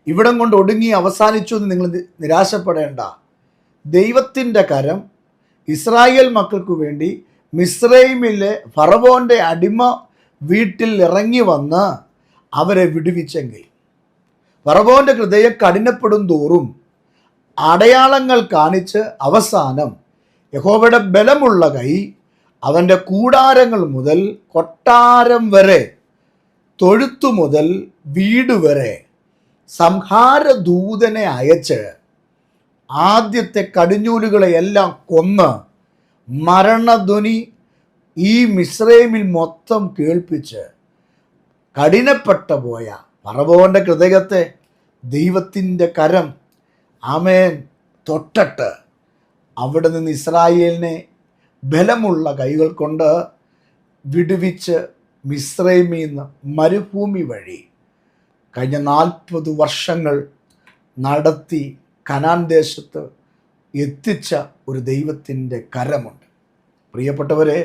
ഇവിടം കൊണ്ട് ഒടുങ്ങി അവസാനിച്ചു എന്ന് നിങ്ങൾ നിരാശപ്പെടേണ്ട. ദൈവത്തിൻ്റെ കരം ഇസ്രായേൽ മക്കൾക്ക് വേണ്ടി മിസ്രൈമിലെ ഫറവോൻ്റെ അടിമ വീട്ടിൽ ഇറങ്ങി വന്ന് അവരെ വിടുവിച്ചെങ്കിൽ, ഫറവോന്റെ ഹൃദയം കഠിനപ്പെടും തോറും അടയാളങ്ങൾ കാണിച്ച് അവസാനം യഹോവയുടെ ബലമുള്ള കൈ അവൻ്റെ കൂടാരങ്ങൾ മുതൽ കൊട്ടാരം വരെ, തൊഴുത്തു മുതൽ വീട് വരെ സംഹാരദൂതനെ അയച്ച് ആദ്യത്തെ കടിഞ്ഞൂലുകളെ എല്ലാം കൊന്ന് മരണധ്വനി ഈ മിസ്രൈമിൽ മൊത്തം കേൾപ്പിച്ച് കഠിനപ്പെട്ടു പോയ ഫറവോന്റെ ഹൃദയത്തെ ദൈവത്തിൻ്റെ കരം ആമേൻ തൊട്ടിട്ട് അവിടെ നിന്ന് ഇസ്രായേലിനെ ബലമുള്ള കൈകൾ കൊണ്ട് വിടുവിച്ച് മിസ്രൈമിൽ നിന്ന് മരുഭൂമി വഴി കഴിഞ്ഞ 40 വർഷങ്ങൾ നടത്തി കനാൻ ദേശത്ത് എത്തിച്ച ഒരു ദൈവത്തിൻ്റെ കരമുണ്ട്. പ്രിയപ്പെട്ടവരെ,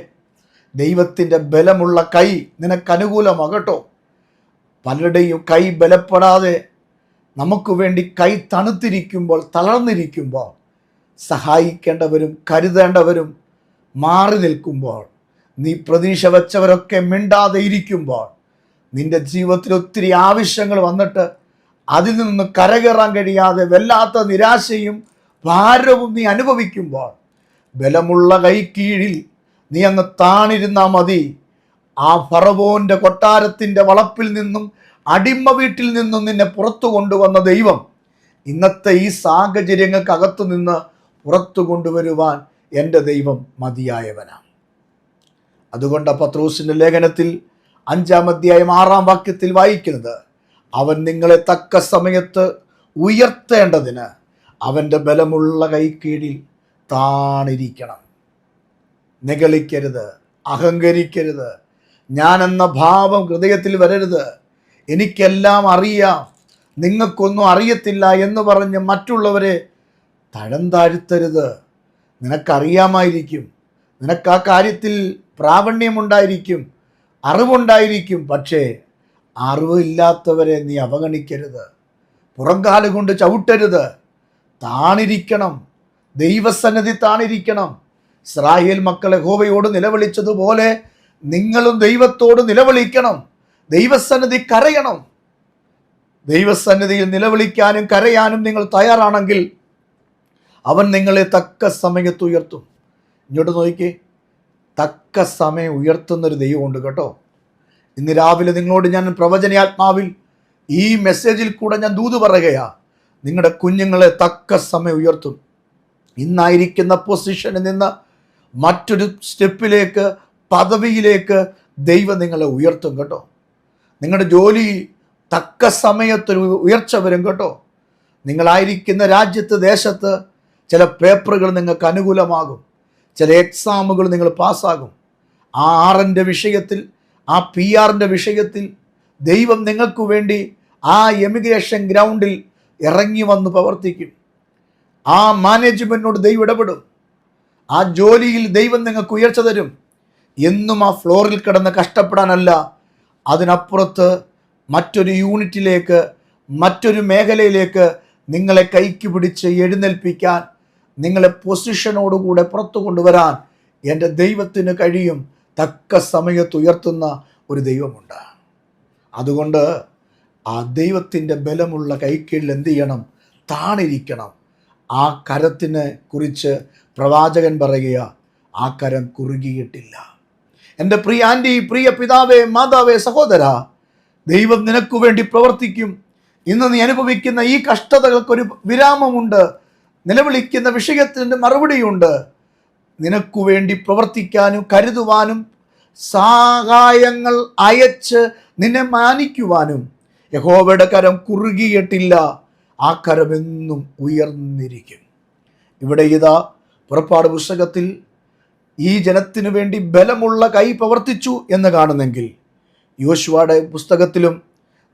ദൈവത്തിൻ്റെ ബലമുള്ള കൈ നിനക്കനുകൂലമാകട്ടോ. പലരുടെയും കൈ ബലപ്പെടാതെ നമുക്ക് വേണ്ടി കൈ തണുത്തിരിക്കുമ്പോൾ, തളർന്നിരിക്കുമ്പോൾ, സഹായിക്കേണ്ടവരും കരുതേണ്ടവരും മാറി നിൽക്കുമ്പോൾ, നീ പ്രതീക്ഷ വച്ചവരൊക്കെ മിണ്ടാതെ ഇരിക്കുമ്പോൾ, നിന്റെ ജീവിതത്തിൽ ഒത്തിരി ആവശ്യങ്ങൾ വന്നിട്ട് അതിൽ നിന്ന് കരകയറാൻ കഴിയാതെ വല്ലാത്ത നിരാശയും ഭാരവും നീ അനുഭവിക്കുമ്പോൾ, ബലമുള്ള കൈ കീഴിൽ നീ അങ്ങ് താണിരുന്നാൽ മതി. ആ ഫറവോന്റെ കൊട്ടാരത്തിൻ്റെ വളപ്പിൽ നിന്നും അടിമ വീട്ടിൽ നിന്നും നിന്നെ പുറത്തു കൊണ്ടുവന്ന ദൈവം ഇന്നത്തെ ഈ സാഹചര്യങ്ങൾക്കകത്തു നിന്ന് പുറത്തു കൊണ്ടുവരുവാൻ എൻ്റെ ദൈവം മതിയായവനാണ്. അതുകൊണ്ട് പത്രോസിൻ്റെ ലേഖനത്തിൽ 5-ാം അധ്യായം 6-ാം വാക്യത്തിൽ വായിക്കുന്നത്, അവൻ നിങ്ങളെ തക്ക സമയത്ത് ഉയർത്തേണ്ടതിന് അവൻ്റെ ബലമുള്ള കൈക്കീഴിൽ താണിരിക്കണം. നിഗളിക്കരുത്, അഹങ്കരിക്കരുത്, ഞാനെന്ന ഭാവം ഹൃദയത്തിൽ വരരുത്. എനിക്കെല്ലാം അറിയാം, നിങ്ങൾക്കൊന്നും അറിയത്തില്ല എന്ന് പറഞ്ഞ് മറ്റുള്ളവരെ തഴം താഴ്ത്തരുത്. നിനക്കറിയാമായിരിക്കും, നിനക്ക് ആ കാര്യത്തിൽ പ്രാവണ്യമുണ്ടായിരിക്കും, അറിവുണ്ടായിരിക്കും. പക്ഷേ അറിവില്ലാത്തവരെ നീ അവഗണിക്കരുത്, പുറംകാല് കൊണ്ട് ചവിട്ടരുത്. താണിരിക്കണം, ദൈവസന്നിധി താണിരിക്കണം. ഇസ്രായേൽ മക്കൾ യഹോവയോട് നിലവിളിച്ചതുപോലെ നിങ്ങളും ദൈവത്തോട് നിലവിളിക്കണം. ദൈവസന്നിധി കരയണം. ദൈവസന്നിധിയിൽ നിലവിളിക്കാനും കരയാനും നിങ്ങൾ തയ്യാറാണെങ്കിൽ അവൻ നിങ്ങളെ തക്ക സമയത്ത് ഉയർത്തും. ഇങ്ങോട്ട് നോക്കിക്കേ, തക്ക സമയം ഉയർത്തുന്നൊരു ദൈവമുണ്ട് കേട്ടോ. ഇന്ന് രാവിലെ നിങ്ങളോട് ഞാൻ പ്രവചനാത്മാവിൽ ഈ മെസ്സേജിൽ കൂടെ ഞാൻ ദൂത് പറയുകയാ, നിങ്ങളുടെ കുഞ്ഞുങ്ങളെ തക്ക സമയം ഉയർത്തും. ഇന്നായിരിക്കുന്ന പൊസിഷനിൽ നിന്ന് മറ്റൊരു സ്റ്റെപ്പിലേക്ക്, പദവിയിലേക്ക് ദൈവം നിങ്ങളെ ഉയർത്തും കേട്ടോ. നിങ്ങളുടെ ജോലി തക്ക സമയത്തൊരു ഉയർച്ച വരും കേട്ടോ. നിങ്ങളായിരിക്കുന്ന രാജ്യത്ത്, ദേശത്ത് ചില പേപ്പറുകൾ നിങ്ങൾക്ക് അനുകൂലമാകും, ചില എക്സാമുകൾ നിങ്ങൾ പാസ്സാകും. ആ ആറിൻ്റെ വിഷയത്തിൽ, ആ PR വിഷയത്തിൽ ദൈവം നിങ്ങൾക്ക് വേണ്ടി ആ എമിഗ്രേഷൻ ഗ്രൗണ്ടിൽ ഇറങ്ങി വന്ന് പ്രവർത്തിക്കും. ആ മാനേജ്മെൻറ്റിനോട് ദൈവം ഇടപെടും. ആ ജോലിയിൽ ദൈവം നിങ്ങൾക്ക് ഉയർച്ച തരും. എന്നും ആ ഫ്ലോറിൽ കിടന്ന് കഷ്ടപ്പെടാനല്ല, അതിനപ്പുറത്ത് മറ്റൊരു യൂണിറ്റിലേക്ക്, മറ്റൊരു മേഖലയിലേക്ക് നിങ്ങളെ കൈക്ക് പിടിച്ച് എഴുന്നേൽപ്പിക്കാൻ, നിങ്ങളെ പൊസിഷനോടുകൂടെ പുറത്തു കൊണ്ടുവരാൻ എൻ്റെ ദൈവത്തിന് കഴിയും. തക്ക സമയത്ത് ഉയർത്തുന്ന ഒരു ദൈവമുണ്ട്. അതുകൊണ്ട് ആ ദൈവത്തിൻ്റെ ബലമുള്ള കൈക്കീഴിൽ എന്ത് ചെയ്യണം? താണിരിക്കണം. ആ കരത്തിനെ കുറിച്ച് പ്രവാചകൻ പറയുക, ആ കരം കുറുകിയിട്ടില്ല. എൻ്റെ പ്രിയ ആൻറ്റി, പ്രിയ പിതാവേ, മാതാവേ, സഹോദര, ദൈവം നിനക്ക് വേണ്ടി പ്രവർത്തിക്കും. ഇന്ന് നീ അനുഭവിക്കുന്ന ഈ കഷ്ടതകൾക്കൊരു വിരാമമുണ്ട്. നിലവിളിക്കുന്ന വിഷയത്തിൻ്റെ മറുപടിയുണ്ട്. നിനക്കു വേണ്ടി പ്രവർത്തിക്കാനും കരുതുവാനും സഹായങ്ങൾ അയച്ച് നിന്നെ മാനിക്കുവാനും യഹോവയുടെ കരം കുറുകിയിട്ടില്ല. ആ കരം എന്നും ഉയർന്നിരിക്കും. ഇവിടെ ഇതാ പുറപ്പാട് പുസ്തകത്തിൽ ഈ ജനത്തിനു വേണ്ടി ബലമുള്ള കൈ പ്രവർത്തിച്ചു എന്ന് കാണുന്നെങ്കിൽ, യോശുവയുടെ പുസ്തകത്തിലും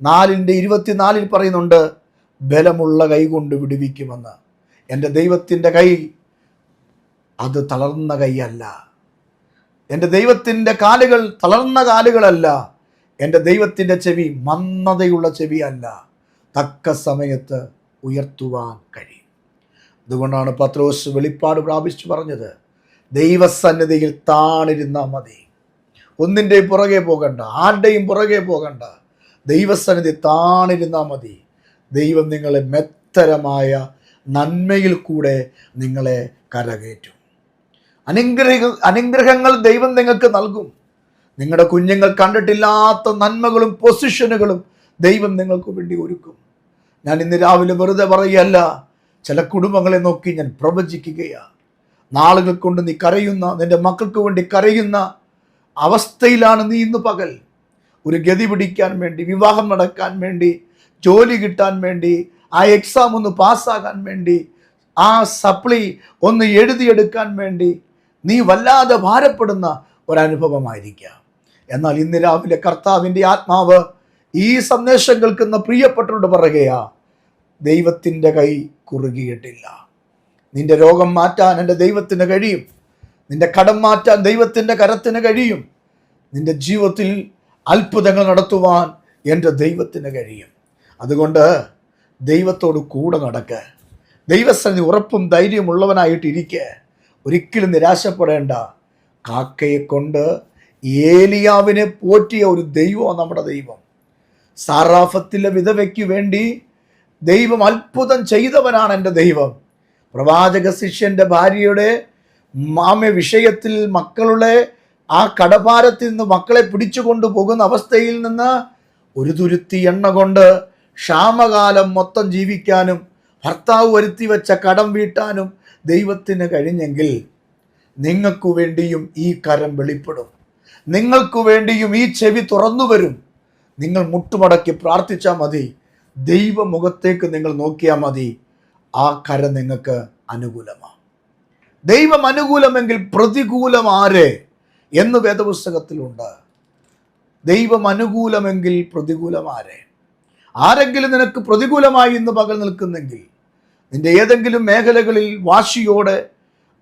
4:24 പറയുന്നുണ്ട്, ബലമുള്ള കൈ കൊണ്ട് വിടുവിക്കുമെന്ന്. എൻ്റെ ദൈവത്തിൻ്റെ കൈ അത് തളർന്ന കൈയല്ല. എൻ്റെ ദൈവത്തിൻ്റെ കാലുകൾ തളർന്ന കാലുകളല്ല. എൻ്റെ ദൈവത്തിൻ്റെ ചെവി മന്ദതയുള്ള ചെവിയല്ല. തക്ക സമയത്ത് ഉയർത്തുവാൻ കഴിയും. അതുകൊണ്ടാണ് പത്രോസ് വെളിപ്പാട് പ്രാപിച്ചു പറഞ്ഞത്, ദൈവസന്നിധിയിൽ താണിരുന്നാൽ മതി. ഒന്നിൻ്റെയും പുറകെ പോകണ്ട, ആരുടെയും പുറകെ പോകണ്ട. ദൈവസന്നിധി താണിരുന്നാൽ മതി. ദൈവം നിങ്ങളെ മെത്തരമായ നന്മയിൽ കൂടെ നിങ്ങളെ കരകയറ്റും. അനുഗ്രഹങ്ങൾ ദൈവം നിങ്ങൾക്ക് നൽകും. നിങ്ങളുടെ കുഞ്ഞുങ്ങൾ കണ്ടിട്ടില്ലാത്ത നന്മകളും പൊസിഷനുകളും ദൈവം നിങ്ങൾക്ക് വേണ്ടി ഒരുക്കും. ഞാൻ ഇന്ന് രാവിലെ വെറുതെ പറയുകയല്ല, ചില കുടുംബങ്ങളെ നോക്കി ഞാൻ പ്രവചിക്കുകയാണ്. നാളുകൾ കൊണ്ട് നീ കരയുന്ന, നിന്റെ മക്കൾക്ക് വേണ്ടി കരയുന്ന അവസ്ഥയിലാണ് നീ ഇന്ന് പകൽ. ഒരു ഗതി പിടിക്കാൻ വേണ്ടി, വിവാഹം നടക്കാൻ വേണ്ടി, ജോലി കിട്ടാൻ വേണ്ടി, ആ എക്സാം ഒന്ന് പാസ്സാകാൻ വേണ്ടി, ആ സപ്ലി ഒന്ന് എഴുതിയെടുക്കാൻ വേണ്ടി നീ വല്ലാതെ ഭാരപ്പെടുന്ന ഒരനുഭവമായിരിക്കാം. എന്നാൽ ഇന്ന് രാവിലെ കർത്താവിൻ്റെ ആത്മാവ് ഈ സന്ദേശം കേൾക്കുന്ന പ്രിയപ്പെട്ടവരോട് പറയുകയാ, ദൈവത്തിൻ്റെ കൈ കുറുകിയിട്ടില്ല. നിന്റെ രോഗം മാറ്റാൻ എൻ്റെ ദൈവത്തിന് കഴിയും. നിന്റെ കടം മാറ്റാൻ ദൈവത്തിൻ്റെ കരത്തിന് കഴിയും. നിന്റെ ജീവിതത്തിൽ അത്ഭുതങ്ങൾ നടത്തുവാൻ എൻ്റെ ദൈവത്തിന് കഴിയും. അതുകൊണ്ട് ദൈവത്തോട് കൂടെ നടക്കുക. ദൈവസന്നിധി ഉറപ്പും ധൈര്യമുള്ളവനായിട്ടിരിക്കുക. ഒരിക്കലും നിരാശപ്പെടേണ്ട. കാക്കയെ കൊണ്ട് ഏലിയാവിനെ പോറ്റിയ ഒരു ദൈവമാണ് നമ്മുടെ ദൈവം. സാറാഫത്തിലെ വിധവയ്ക്ക് വേണ്ടി ദൈവം അത്ഭുതം ചെയ്തവനാണ് എൻ്റെ ദൈവം. പ്രവാചക ശിഷ്യൻ്റെ ഭാര്യയുടെ വിഷയത്തിൽ മക്കളുടെ ആ കടഭാരത്തിൽ നിന്ന് മക്കളെ പിടിച്ചു കൊണ്ടുപോകുന്ന അവസ്ഥയിൽ നിന്ന് ഒരു തുരുത്തി എണ്ണ കൊണ്ട് ക്ഷാമകാലം മൊത്തം ജീവിക്കാനും ഭർത്താവ് വരുത്തി വെച്ച കടം വീട്ടാനും ദൈവത്തിന് കഴിഞ്ഞെങ്കിൽ നിങ്ങൾക്കു വേണ്ടിയും ഈ കരം വെളിപ്പെടും. നിങ്ങൾക്കു വേണ്ടിയും ഈ ചെവി തുറന്നു വരും. നിങ്ങൾ മുട്ടുമടക്കി പ്രാർത്ഥിച്ചാൽ മതി. ദൈവമുഖത്തേക്ക് നിങ്ങൾ നോക്കിയാൽ മതി. ആ കരം നിങ്ങൾക്ക് അനുകൂലമാണ്. ദൈവം അനുകൂലമെങ്കിൽ പ്രതികൂലം ആരെ എന്ന് വേദപുസ്തകത്തിലുണ്ട്. ദൈവം അനുകൂലമെങ്കിൽ പ്രതികൂലം ആരെ? ആരെങ്കിലും നിനക്ക് പ്രതികൂലമായി ഇന്ന് പകൽ നിൽക്കുന്നെങ്കിൽ, നിന്റെ ഏതെങ്കിലും മേഖലകളിൽ വാശിയോടെ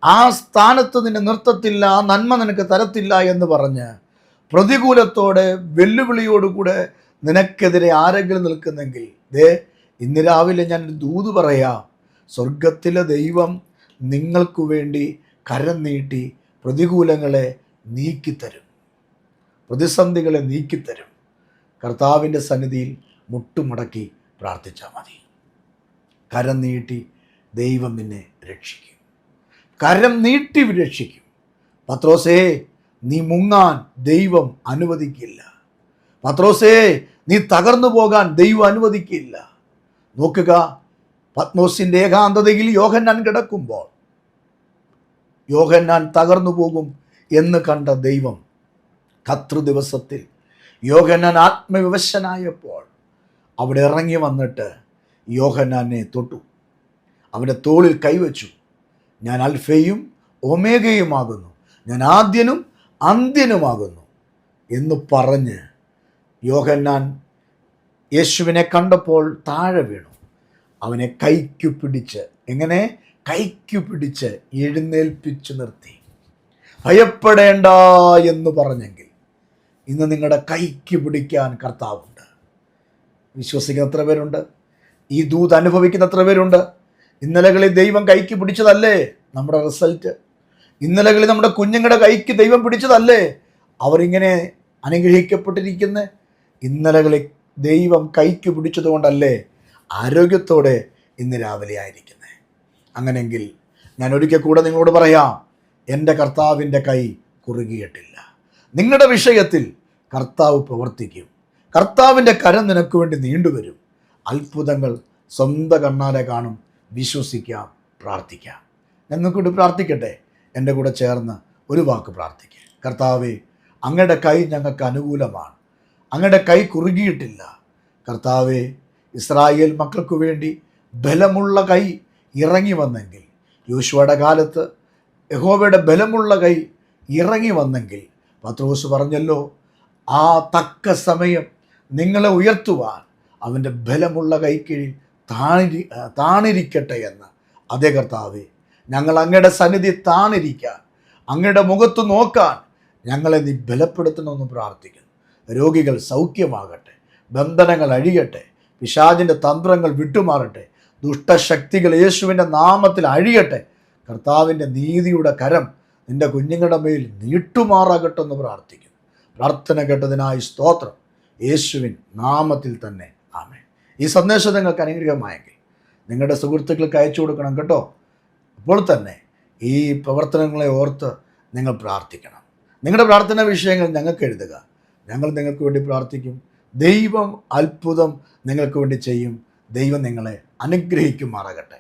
ആ സ്ഥാനത്ത് നിന്നെ നിർത്തത്തില്ല, ആ നന്മ നിനക്ക് തരത്തില്ല എന്ന് പറഞ്ഞ് പ്രതികൂലത്തോടെ വെല്ലുവിളിയോടുകൂടെ നിനക്കെതിരെ ആരെങ്കിലും നിൽക്കുന്നെങ്കിൽ, ഇന്ന് രാവിലെ ഞാൻ ദൂത് പറയാം. സ്വർഗത്തിലെ ദൈവം നിങ്ങൾക്ക് വേണ്ടി കരം നീട്ടി പ്രതികൂലങ്ങളെ നീക്കിത്തരും, പ്രതിസന്ധികളെ നീക്കിത്തരും. കർത്താവിൻ്റെ സന്നിധിയിൽ മുട്ടുമടക്കി പ്രാർത്ഥിച്ചാൽ മതി. കരം നീട്ടി ദൈവം നിന്നെ രക്ഷിക്കും. കരം നീട്ടി രക്ഷിക്കും. പത്രോസേ, നീ മുങ്ങാൻ ദൈവം അനുവദിക്കില്ല. പത്രോസേ, നീ തകർന്നു പോകാൻ ദൈവം അനുവദിക്കില്ല. നോക്കുക, പത്മോസിൻ്റെ ഏകാന്തതയിൽ യോഹന്നാൻ കിടക്കുമ്പോൾ യോഹന്നാൻ തകർന്നു പോകും എന്ന് കണ്ട ദൈവം കർത്തൃദിവസത്തിൽ യോഹന്നാൻ ആത്മവിവശനായപ്പോൾ അവിടെ ഇറങ്ങി വന്നിട്ട് യോഹന്നാനെ തൊട്ടു, അവൻ്റെ തോളിൽ കൈവച്ചു. ഞാൻ അൽഫയും ഒമേഗയുമാകുന്നു, ഞാൻ ആദ്യനും അന്ത്യനുമാകുന്നു എന്ന് പറഞ്ഞ് യോഹന്നാൻ യേശുവിനെ കണ്ടപ്പോൾ താഴെ വീണു. അവനെ കൈക്കു പിടിച്ച്, എങ്ങനെ കൈക്കു പിടിച്ച് എഴുന്നേൽപ്പിച്ചു നിർത്തി. ഭയപ്പെടേണ്ട എന്ന് പറഞ്ഞെങ്കിൽ ഇന്ന് നിങ്ങളുടെ കൈക്ക് പിടിക്കാൻ കർത്താവുണ്ട്. വിശ്വസിക്കുന്ന എത്ര പേരുണ്ട്? ഈ ദൂത് അനുഭവിക്കുന്ന എത്ര പേരുണ്ട്? ഇന്നലകളിൽ ദൈവം കൈക്ക് പിടിച്ചതല്ലേ നമ്മുടെ റിസൾട്ട്? ഇന്നലകളിൽ നമ്മുടെ കുഞ്ഞുങ്ങളുടെ കൈക്ക് ദൈവം പിടിച്ചതല്ലേ അവരിങ്ങനെ അനുഗ്രഹിക്കപ്പെട്ടിരിക്കുന്നത്? ഇന്നലകളിൽ ദൈവം കൈക്ക് പിടിച്ചതുകൊണ്ടല്ലേ ആരോഗ്യത്തോടെ ഇന്ന് രാവിലെ ആയിരിക്കുന്നത്? അങ്ങനെങ്കിൽ ഞാൻ ഒരിക്കൽ കൂടെ നിങ്ങളോട് പറയാം, എൻ്റെ കർത്താവിൻ്റെ കൈ കുറുകിയിട്ടില്ല. നിങ്ങളുടെ വിഷയത്തിൽ കർത്താവ് പ്രവർത്തിക്കും. കർത്താവിൻ്റെ കരം നിനക്ക് വേണ്ടി നീണ്ടുവരും. അത്ഭുതങ്ങൾ സ്വന്തം കണ്ണാലെ കാണും. വിശ്വസിക്കാം, പ്രാർത്ഥിക്കാം. ഞങ്ങൾക്കൂടി പ്രാർത്ഥിക്കട്ടെ. എൻ്റെ കൂടെ ചേർന്ന് ഒരു വാക്ക് പ്രാർത്ഥിക്കുക. കർത്താവേ, അങ്ങയുടെ കൈ ഞങ്ങൾക്ക് അനുകൂലമാണ്. അങ്ങയുടെ കൈ കുറുകിയിട്ടില്ല. കർത്താവേ, ഇസ്രായേൽ മക്കൾക്ക് വേണ്ടി ബലമുള്ള കൈ ഇറങ്ങി വന്നെങ്കിൽ, യോശുവയുടെ കാലത്ത് യഹോവയുടെ ബലമുള്ള കൈ ഇറങ്ങി വന്നെങ്കിൽ, പത്രോസ് പറഞ്ഞല്ലോ, ആ തക്ക സമയം നിങ്ങളെ ഉയർത്തുവാൻ അവൻ്റെ ബലമുള്ള കൈക്കീഴിൽ താണിരിക്കട്ടെ എന്ന്. അതേ കർത്താവേ, ഞങ്ങൾ അങ്ങയുടെ സന്നിധി താണിരിക്കാൻ, അങ്ങയുടെ മുഖത്ത് നോക്കാൻ ഞങ്ങളെ നീ ബലപ്പെടുത്തണമെന്ന് പ്രാർത്ഥിക്കുന്നു. രോഗികൾ സൗഖ്യമാകട്ടെ, ബന്ധനങ്ങൾ അഴിയട്ടെ, പിശാചിൻ്റെ തന്ത്രങ്ങൾ വിട്ടുമാറട്ടെ, ദുഷ്ടശക്തികൾ യേശുവിൻ്റെ നാമത്തിൽ അഴിയട്ടെ. കർത്താവിൻ്റെ നീതിയുടെ കരം നിൻ്റെ കുഞ്ഞുങ്ങളുടെ മേൽ നീട്ടുമാറാകട്ടെ എന്ന് പ്രാർത്ഥിക്കുന്നു. പ്രാർത്ഥന കേട്ടതിനായി സ്തോത്രം. യേശുവിൻ നാമത്തിൽ തന്നെ ആമേൻ. ഈ സന്ദേശം നിങ്ങൾക്ക് അനുഗ്രഹമായെങ്കിൽ നിങ്ങളുടെ സുഹൃത്തുക്കൾക്ക് അയച്ചു കൊടുക്കണം കേട്ടോ. അപ്പോൾ തന്നെ ഈ പ്രവർത്തനങ്ങളെ ഓർത്ത് നിങ്ങൾ പ്രാർത്ഥിക്കണം. നിങ്ങളുടെ പ്രാർത്ഥനാ വിഷയങ്ങൾ ഞങ്ങൾക്ക് എഴുതുക. ഞങ്ങൾ നിങ്ങൾക്ക് വേണ്ടി പ്രാർത്ഥിക്കും. ദൈവം അത്ഭുതം നിങ്ങൾക്ക് വേണ്ടി ചെയ്യും. ദൈവം നിങ്ങളെ അനുഗ്രഹിക്കുമാറാകട്ടെ.